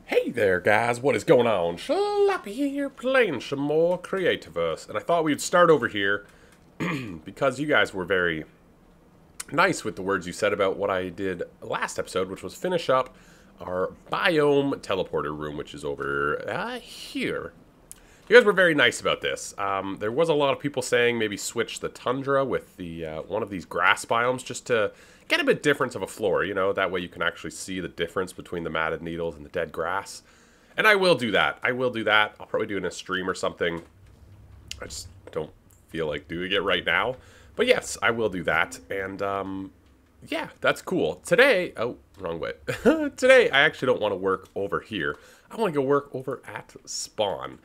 Hey there guys, what is going on? Schlappy here playing some more Creativerse. And I thought we'd start over here because you guys were very nice with the words you said about what I did last episode, which was finish up our biome teleporter room, which is over here. You guys were very nice about this. There was a lot of people saying maybe switch the tundra with the one of these grass biomes just to get a bit different of a floor, you know, that way you can actually see the difference between the matted needles and the dead grass. And I will do that. I will do that. I'll probably do it in a stream or something. I just don't feel like doing it right now. But yes, I will do that. And yeah, that's cool. Today, oh, wrong way. Today, I actually don't want to work over here. I want to go work over at spawn.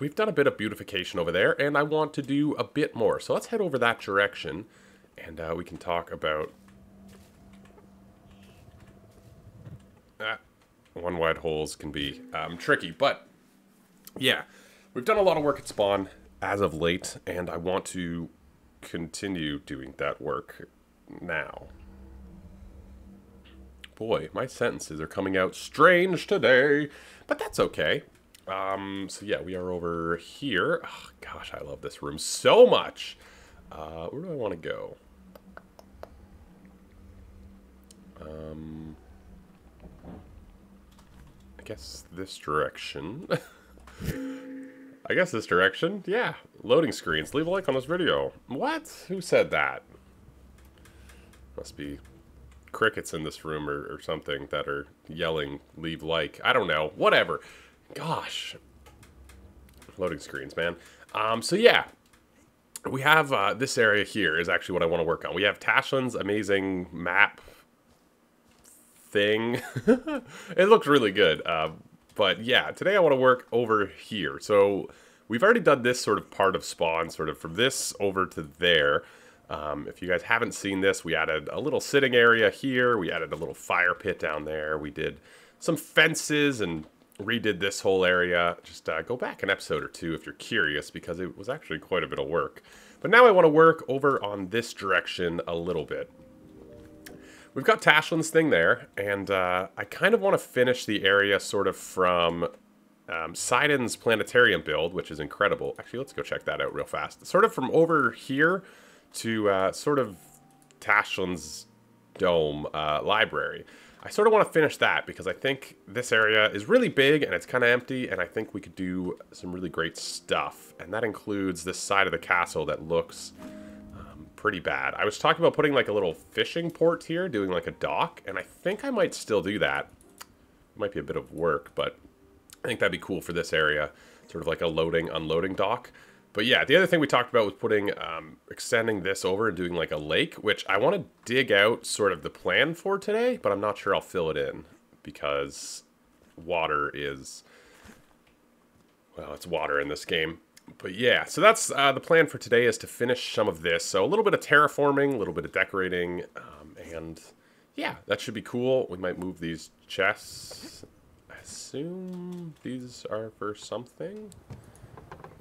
We've done a bit of beautification over there, and I want to do a bit more. So let's head over that direction, and we can talk about one wide holes can be tricky, but yeah, we've done a lot of work at spawn as of late, and I want to continue doing that work now. Boy, my sentences are coming out strange today, but that's okay. So yeah, we are over here. Oh, gosh, I love this room so much. Where do I want to go? I guess this direction. I guess this direction. Yeah, loading screens. Leave a like on this video. What? Who said that? Must be crickets in this room or something that are yelling, leave like. I don't know. Whatever. Gosh. Loading screens, man. So yeah. We have this area here is actually what I want to work on. We have Tashlin's amazing map thing. It looks really good. But yeah, today I want to work over here. So we've already done this sort of part of spawn, sort of from this over to there. If you guys haven't seen this, we added a little sitting area here. We added a little fire pit down there. We did some fences and redid this whole area. Just go back an episode or two if you're curious, because it was actually quite a bit of work. But now I want to work over on this direction a little bit. We've got Tashlin's thing there, and I kind of want to finish the area sort of from Sidon's planetarium build, which is incredible. Actually, let's go check that out real fast. Sort of from over here to sort of Tashlin's dome library. I sort of want to finish that because I think this area is really big and it's kind of empty, and I think we could do some really great stuff. And that includes this side of the castle that looks pretty bad. I was talking about putting like a little fishing port here, doing like a dock, and I think I might still do that. It might be a bit of work, but I think that'd be cool for this area, sort of like a loading, unloading dock. But yeah, the other thing we talked about was putting, extending this over and doing like a lake, which I want to dig out sort of the plan for today, but I'm not sure I'll fill it in because water is, well, it's water in this game. But yeah, so that's the plan for today, is to finish some of this. So a little bit of terraforming, a little bit of decorating, and yeah, that should be cool. We might move these chests. I assume these are for something.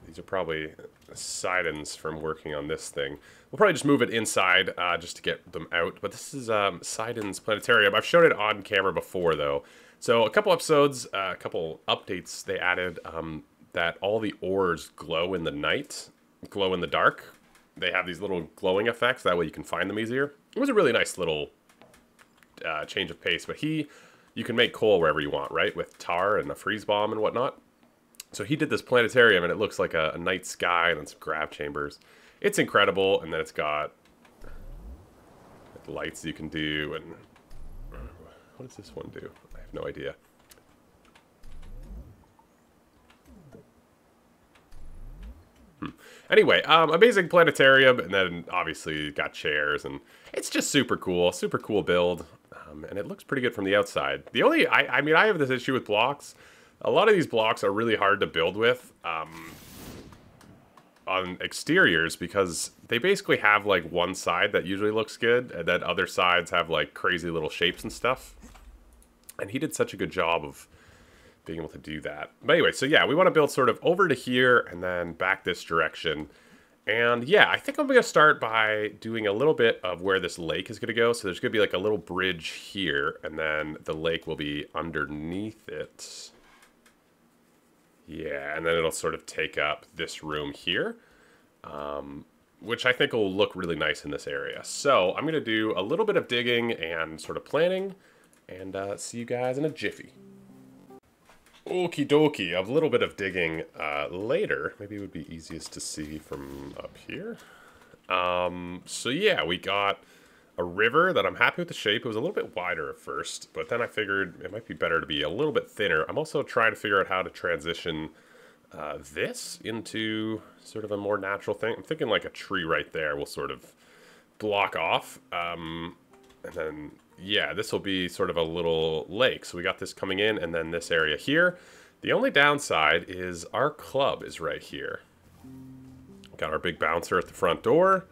These are probably Sidon's from working on this thing. We'll probably just move it inside just to get them out. But this is Sidon's planetarium. I've shown it on camera before, though. So a couple episodes, a couple updates they added, that all the ores glow in the night, glow in the dark. They have these little glowing effects. That way you can find them easier. It was a really nice little change of pace. But you can make coal wherever you want, right? With tar and a freeze bomb and whatnot. So he did this planetarium, and it looks like a night sky and then some grav chambers. It's incredible, and then it's got lights you can do, and what does this one do? I have no idea. Anyway, amazing planetarium, and then obviously got chairs, and it's just super cool build, and it looks pretty good from the outside. The only, I mean, I have this issue with blocks. A lot of these blocks are really hard to build with on exteriors because they basically have like one side that usually looks good, and then other sides have like crazy little shapes and stuff. And he did such a good job of being able to do that. But anyway, so yeah, we want to build sort of over to here and then back this direction. And yeah, I think I'm going to start by doing a little bit of where this lake is going to go. So there's going to be like a little bridge here, and then the lake will be underneath it. Yeah, and then it'll sort of take up this room here, which I think will look really nice in this area. So I'm going to do a little bit of digging and sort of planning, and see you guys in a jiffy. Okie dokie, a little bit of digging later. Maybe it would be easiest to see from up here. So yeah, we got a river that I'm happy with the shape. It was a little bit wider at first, but then I figured it might be better to be a little bit thinner. I'm also trying to figure out how to transition this into sort of a more natural thing. I'm thinking like a tree right there will sort of block off. And then, yeah, this will be sort of a little lake. So we got this coming in, and then this area here. The only downside is our club is right here. Got our big bouncer at the front door.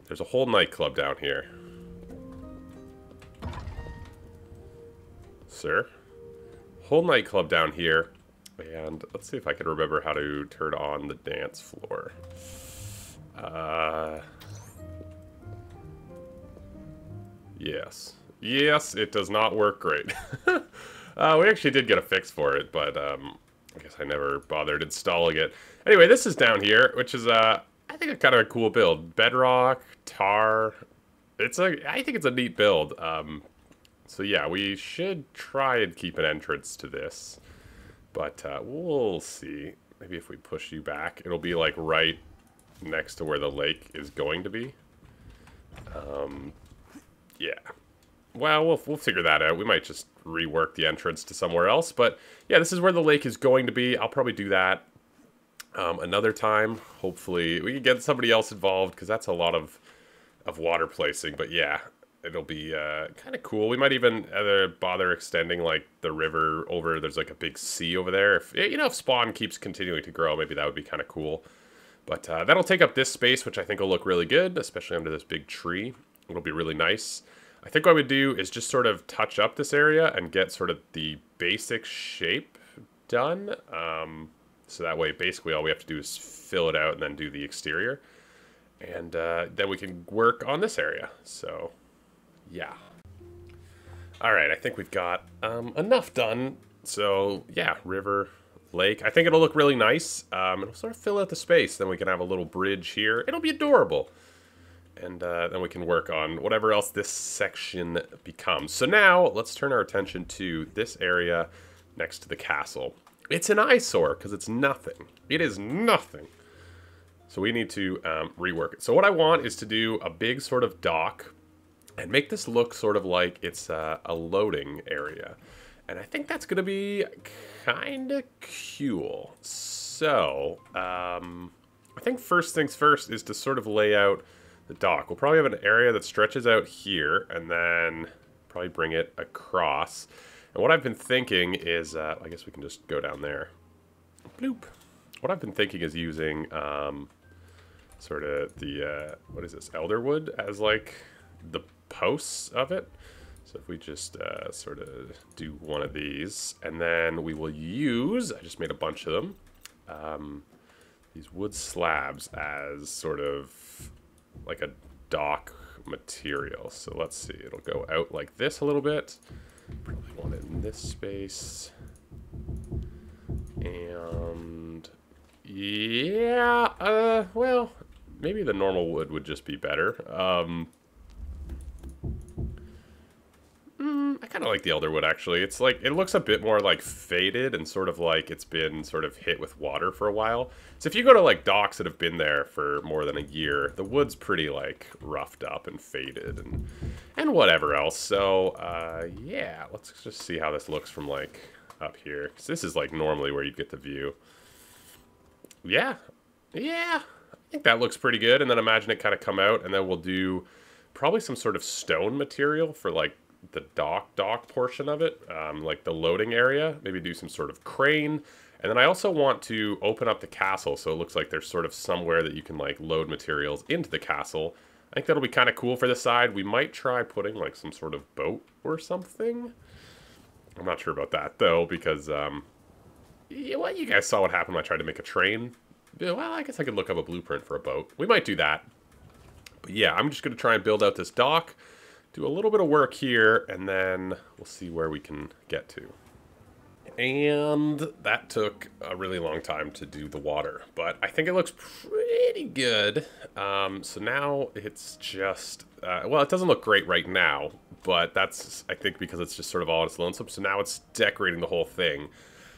There's a whole nightclub down here. Sir? Whole nightclub down here. And let's see if I can remember how to turn on the dance floor. Yes. Yes, it does not work great. We actually did get a fix for it, but I guess I never bothered installing it. Anyway, this is down here, which is, I think, kind of a cool build. Bedrock, tar. I think it's a neat build. So yeah, we should try and keep an entrance to this. But we'll see. Maybe if we push you back, it'll be like right next to where the lake is going to be. Yeah. Well, we'll figure that out. We might just rework the entrance to somewhere else. But yeah, this is where the lake is going to be. I'll probably do that another time. Hopefully we can get somebody else involved, because that's a lot of water placing. But yeah, it'll be kind of cool. We might even bother extending like the river over. There's like a big sea over there. If spawn keeps continuing to grow, maybe that would be kind of cool. But that'll take up this space, which I think will look really good, especially under this big tree. It'll be really nice. I think what I would do is just sort of touch up this area and get sort of the basic shape done. So that way, basically, all we have to do is fill it out and then do the exterior. And then we can work on this area. So, yeah. All right, I think we've got enough done. So, yeah, river, lake. I think it'll look really nice. It'll sort of fill out the space. Then we can have a little bridge here. It'll be adorable. And then we can work on whatever else this section becomes. So now, let's turn our attention to this area next to the castle. It's an eyesore, because it's nothing. It is nothing. So we need to rework it. So what I want is to do a big sort of dock and make this look sort of like it's a loading area. And I think that's going to be kind of cool. So, I think first things first is to sort of lay out the dock. We'll probably have an area that stretches out here, and then probably bring it across. And what I've been thinking is, I guess we can just go down there. Bloop. What I've been thinking is using sort of the, what is this, elderwood as like the posts of it. So if we just sort of do one of these, and then we will use, I just made a bunch of them, these wood slabs as sort of like a dock material. So let's see, it'll go out like this a little bit. Probably want it in this space. And yeah, well, maybe the normal wood would just be better. I kind of like the elderwood, actually. It's like, it looks a bit more like faded and sort of like it's been sort of hit with water for a while. So if you go to like docks that have been there for more than a year, the wood's pretty like roughed up and faded and whatever else. So yeah, let's just see how this looks from like up here. 'Cause this is like normally where you'd get the view. Yeah, I think that looks pretty good. And then imagine it kind of come out, and then we'll do probably some sort of stone material for like the dock portion of it, like the loading area. Maybe do some sort of crane. And then I also want to open up the castle, so it looks like there's sort of somewhere that you can like load materials into the castle. I think that'll be kind of cool for this side. We might try putting like some sort of boat or something. I'm not sure about that though, because yeah, well, you guys saw what happened when I tried to make a train. Yeah, well, I guess I could look up a blueprint for a boat. We might do that. But yeah, I'm just going to try and build out this dock, do a little bit of work here, and then we'll see where we can get to. And that took a really long time to do the water, but I think it looks pretty good. So now it's just, well, it doesn't look great right now, but that's, I think, because it's just sort of all on its lonesome. So now it's decorating the whole thing.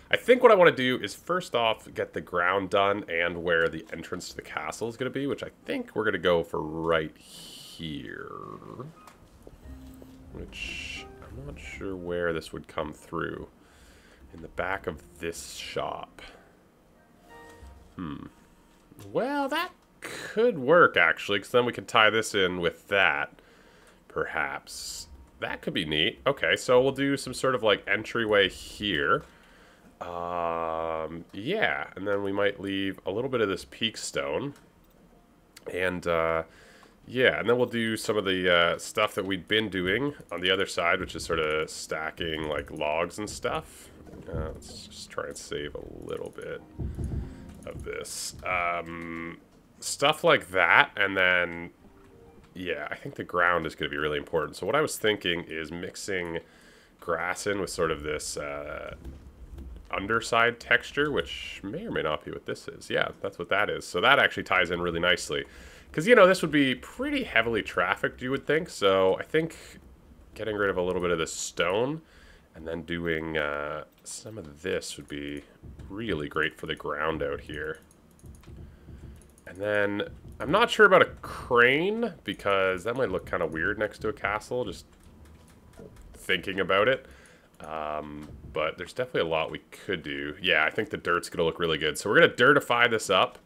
I think what I want to do is first off get the ground done and where the entrance to the castle is going to be, which I think we're going to go for right here. Which I'm not sure where this would come through. In the back of this shop. Well, that could work, actually, because then we can tie this in with that, perhaps. That could be neat. Okay, so we'll do some sort of, like, entryway here. Yeah, and then we might leave a little bit of this peak stone. And, yeah, and then we'll do some of the stuff that we'd been doing on the other side, which is sort of stacking, like, logs and stuff. Let's just try and save a little bit of this. Stuff like that, and then, yeah, I think the ground is going to be really important. So what I was thinking is mixing grass in with sort of this underside texture, which may or may not be what this is. Yeah, that's what that is. So that actually ties in really nicely. Because, you know, this would be pretty heavily trafficked, you would think. So I think getting rid of a little bit of this stone and then doing some of this would be really great for the ground out here. And then I'm not sure about a crane, because that might look kind of weird next to a castle, just thinking about it. But there's definitely a lot we could do. Yeah, I think the dirt's going to look really good. So we're going to dirtify this up.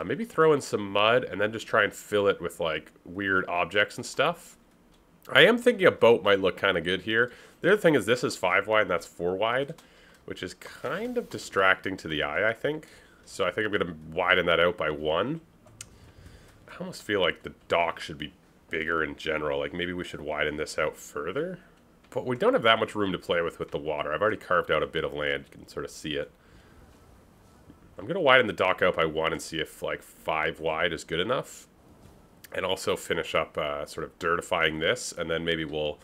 Maybe throw in some mud and then just try and fill it with, like, weird objects and stuff. I am thinking a boat might look kind of good here. The other thing is this is 5 wide and that's 4 wide, which is kind of distracting to the eye, I think. So I think I'm going to widen that out by 1. I almost feel like the dock should be bigger in general. Like, maybe we should widen this out further. But we don't have that much room to play with the water. I've already carved out a bit of land. You can sort of see it. I'm going to widen the dock out by 1 and see if, like, 5 wide is good enough. And also finish up sort of dirtifying this, and then maybe we'll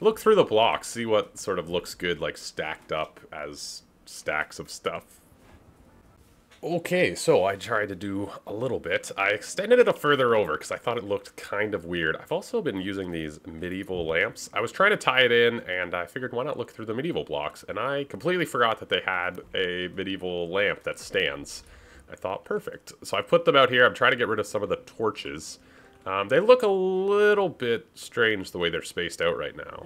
look through the blocks, see what sort of looks good, like, stacked up as stacks of stuff. Okay, so I tried to do a little bit. I extended it a further over because I thought it looked kind of weird. I've also been using these medieval lamps. I was trying to tie it in, and I figured why not look through the medieval blocks, and I completely forgot that they had a medieval lamp that stands. I thought, perfect. So I put them out here. I'm trying to get rid of some of the torches. They look a little bit strange the way they're spaced out right now.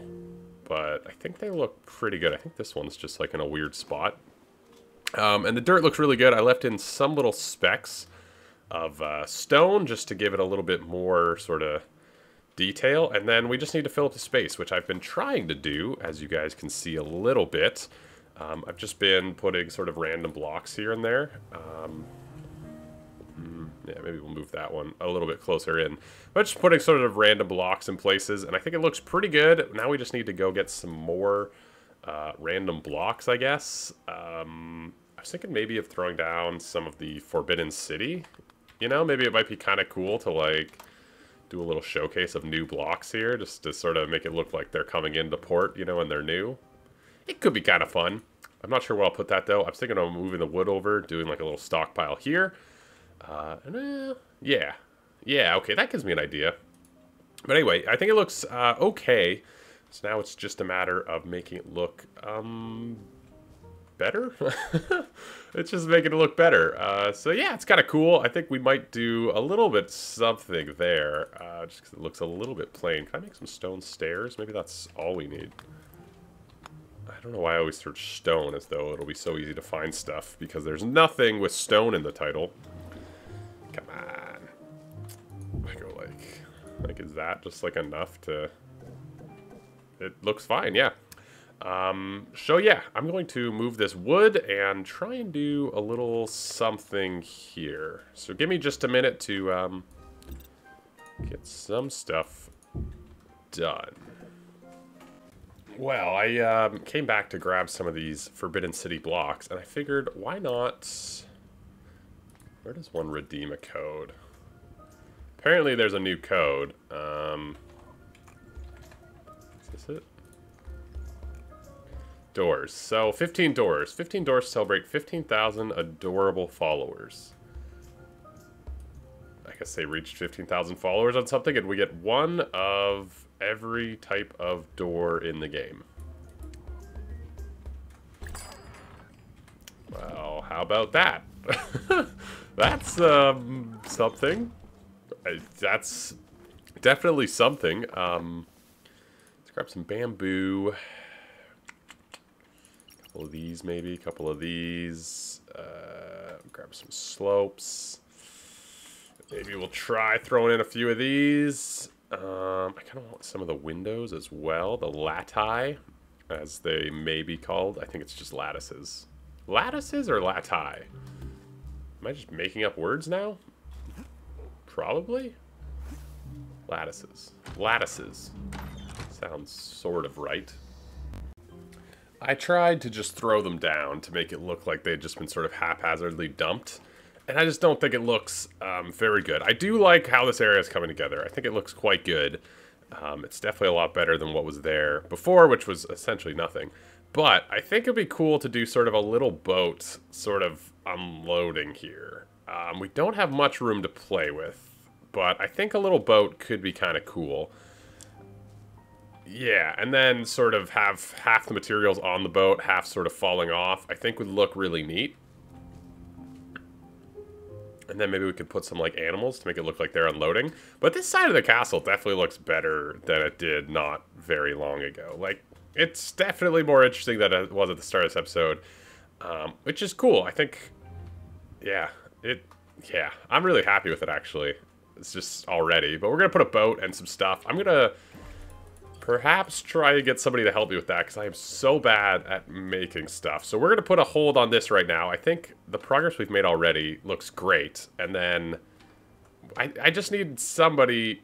But I think they look pretty good. I think this one's just like in a weird spot. And the dirt looks really good. I left in some little specks of stone just to give it a little bit more sort of detail. And then we just need to fill up the space, which I've been trying to do, as you guys can see a little bit. I've just been putting sort of random blocks here and there. Yeah, maybe we'll move that one a little bit closer in. But just putting sort of random blocks in places, and I think it looks pretty good. Now we just need to go get some more random blocks, I guess. I was thinking maybe of throwing down some of the Forbidden City. You know, maybe it might be kind of cool to, like, do a little showcase of new blocks here, just to sort of make it look like they're coming into port, you know, and they're new. It could be kind of fun. I'm not sure where I'll put that, though. I was thinking of moving the wood over, doing, like, a little stockpile here. Yeah. Yeah, okay, that gives me an idea. But anyway, I think it looks okay. So now it's just a matter of making it look better. It's just making it look better. So yeah, it's kind of cool. I think we might do a little bit something there, just because it looks a little bit plain. Can I make some stone stairs? Maybe that's all we need. I don't know why I always search stone, as though it'll be so easy to find stuff, because there's nothing with stone in the title. Come on. I go like, is that just like enough to... It looks fine, yeah. So yeah, I'm going to move this wood and try and do a little something here. So give me just a minute to get some stuff done. Well, I came back to grab some of these Forbidden City blocks, and I figured, why not Where does one redeem a code? Apparently there's a new code. Is this it? Doors. So 15 doors. 15 doors to celebrate 15,000 adorable followers. I guess they reached 15,000 followers on something, and we get one of every type of door in the game. Well, how about that? That's something. That's definitely something. Let's grab some bamboo. A couple of these, maybe. A couple of these. Grab some slopes. Maybe we'll try throwing in a few of these. I kind of want some of the windows as well. The lati, as they may be called. I think it's just lattices. Lattices or lati? Am I just making up words now? Probably. Lattices. Lattices. Sounds sort of right. I tried to just throw them down to make it look like they'd just been sort of haphazardly dumped. And I just don't think it looks very good. I do like how this area is coming together. I think it looks quite good. It's definitely a lot better than what was there before, which was essentially nothing. But I think it'd be cool to do sort of a little boat sort of unloading here. We don't have much room to play with, but I think a little boat could be kind of cool. Yeah, and then sort of have half the materials on the boat, half sort of falling off, I think would look really neat. And then maybe we could put some, like, animals to make it look like they're unloading. But this side of the castle definitely looks better than it did not very long ago. Like, it's definitely more interesting than it was at the start of this episode. Which is cool. I think, yeah, I'm really happy with it, actually. It's just already. But we're going to put a boat and some stuff. I'm going to perhaps try to get somebody to help me with that, because I am so bad at making stuff. So we're going to put a hold on this right now. I think the progress we've made already looks great. And then I just need somebody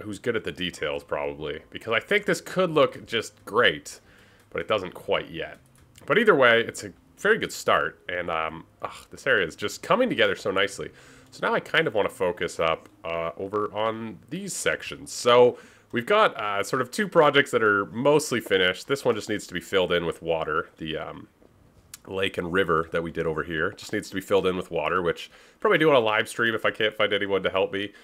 who's good at the details, probably. Because I think this could look just great, but it doesn't quite yet. But either way, it's a very good start. And this area is just coming together so nicely. So now I kind of want to focus up over on these sections. So we've got sort of two projects that are mostly finished. This one just needs to be filled in with water. The lake and river that we did over here just needs to be filled in with water, which I'll probably do on a live stream if I can't find anyone to help me.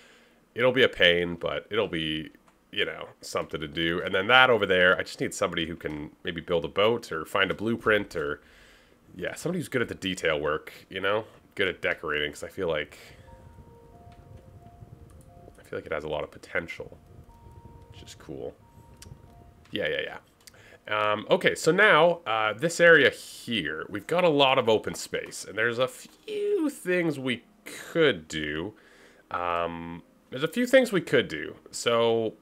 It'll be a pain, but it'll be, you know, something to do. And then that over there, I just need somebody who can maybe build a boat or find a blueprint or, yeah, somebody who's good at the detail work, you know, good at decorating, because I feel like it has a lot of potential. Which is cool. Yeah. Okay, so now, this area here, we've got a lot of open space, and there's a few things we could do. So,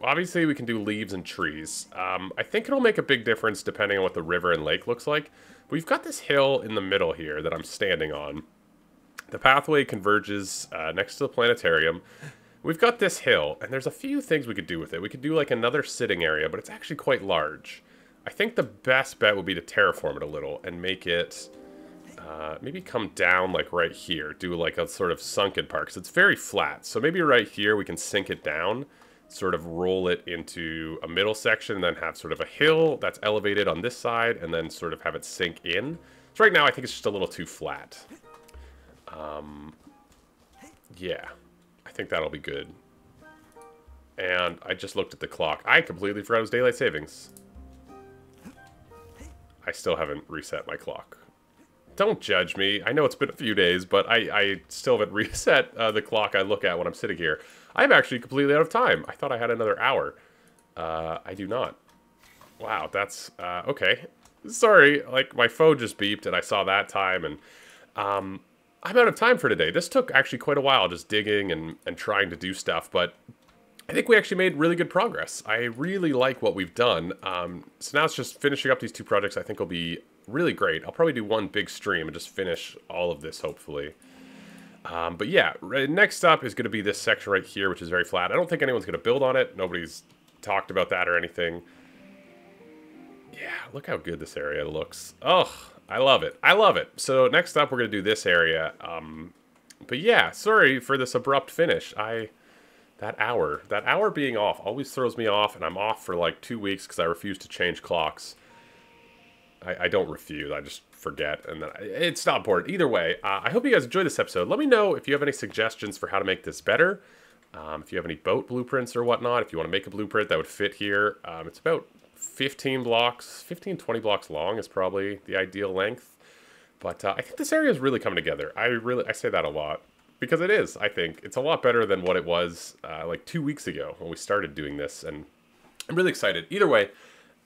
obviously we can do leaves and trees. I think it'll make a big difference depending on what the river and lake looks like. We've got this hill in the middle here that I'm standing on. The pathway converges next to the planetarium. We've got this hill, and there's a few things we could do with it. We could do like another sitting area, but it's actually quite large. I think the best bet would be to terraform it a little and make it maybe come down like right here. Do like a sort of sunken part, because it's very flat. So maybe right here we can sink it down, sort of roll it into a middle section, and then have sort of a hill that's elevated on this side, and then sort of have it sink in. So right now I think it's just a little too flat. Yeah. I think that'll be good. And I just looked at the clock. I completely forgot it was daylight savings. I still haven't reset my clock. Don't judge me. I know it's been a few days, but I still haven't reset the clock I look at when I'm sitting here. I'm actually completely out of time. I thought I had another hour. I do not. Wow, that's... okay. Sorry, like, my phone just beeped and I saw that time, and... I'm out of time for today. This took actually quite a while, just digging and trying to do stuff, but I think we actually made really good progress. I really like what we've done. So now it's just finishing up these two projects. I think will be really great. I'll probably do one big stream and just finish all of this, hopefully. But yeah, next up is going to be this section right here, which is very flat. I don't think anyone's going to build on it. Nobody's talked about that or anything. Yeah, look how good this area looks. Oh, I love it. I love it. So next up, we're going to do this area. But yeah, sorry for this abrupt finish. That hour being off always throws me off, and I'm off for like 2 weeks because I refuse to change clocks. I don't refuse, I just forget, and then it's not important. Either way, I hope you guys enjoyed this episode. Let me know if you have any suggestions for how to make this better. If you have any boat blueprints or whatnot, if you want to make a blueprint that would fit here. It's about 15 blocks, 15, 20 blocks long is probably the ideal length. But I think this area is really coming together. I say that a lot. Because it is, I think. It's a lot better than what it was like 2 weeks ago when we started doing this. And I'm really excited. Either way,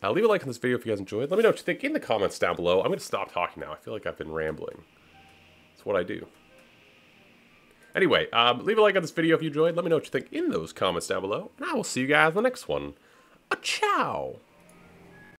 leave a like on this video if you guys enjoyed. Let me know what you think in the comments down below. I'm going to stop talking now. I feel like I've been rambling. It's what I do. Anyway, leave a like on this video if you enjoyed. Let me know what you think in those comments down below. And I will see you guys in the next one. Ciao!